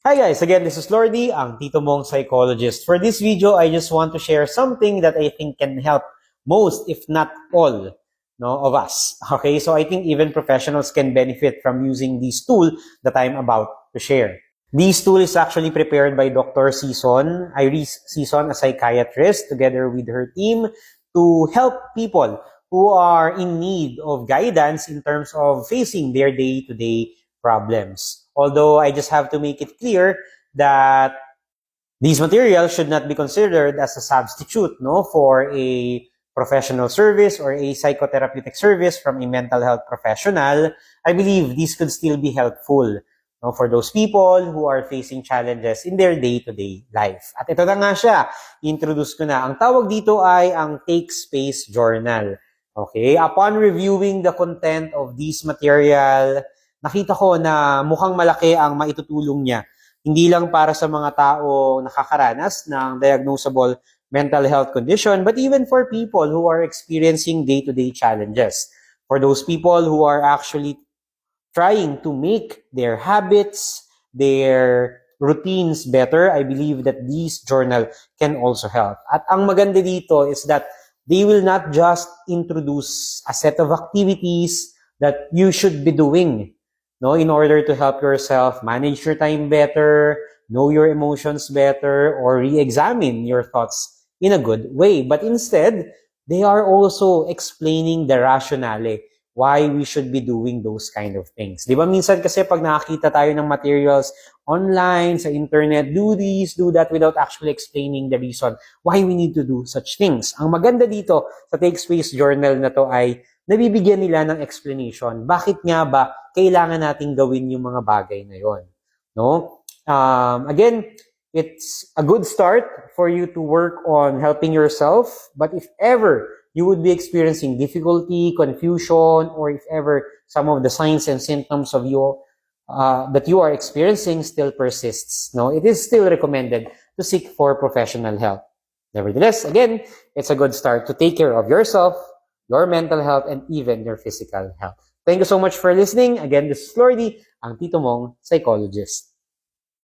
Hi guys, again, this is Lordy, ang Tito Mong Psychologist. For this video, I just want to share something that I think can help most, if not all, of us. Okay, so I think even professionals can benefit from using this tool that I'm about to share. This tool is actually prepared by Dr. Season, Iris Season, a psychiatrist, together with her team to help people who are in need of guidance in terms of facing their day-to-day problems. Although I just have to make it clear that these materials should not be considered as a substitute for a professional service or a psychotherapeutic service from a mental health professional. I believe these could still be helpful for those people who are facing challenges in their day-to-day life. At ito na nga siya, introduce ko na. Ang tawag dito ay ang Take Space Journal. Okay, upon reviewing the content of this material, nakita ko na mukhang malaki ang maitutulong niya. Hindi lang para sa mga tao nakakaranas ng diagnosable mental health condition, but even for people who are experiencing day-to-day challenges. For those people who are actually trying to make their habits, their routines better, I believe that this journal can also help. At ang maganda dito is that they will not just introduce a set of activities that you should be doing in order to help yourself manage your time better, know your emotions better, or re-examine your thoughts in a good way. But instead, they are also explaining the rationale why we should be doing those kind of things. Di ba minsan kasi pag nakakita tayo ng materials online, sa internet, do this, do that, without actually explaining the reason why we need to do such things. Ang maganda dito sa Take Space Journal na to ay nabibigyan nila ng explanation. Bakit nga ba kailangan nating gawin yung mga bagay na yon? Again, it's a good start for you to work on helping yourself. But if ever you would be experiencing difficulty, confusion, or if ever some of the signs and symptoms of that you are experiencing still persists, it is still recommended to seek for professional help. Nevertheless, again, it's a good start to take care of yourself, your mental health, and even your physical health. Thank you so much for listening. Again, this is Lordy, ang Tito Mong Psychologist.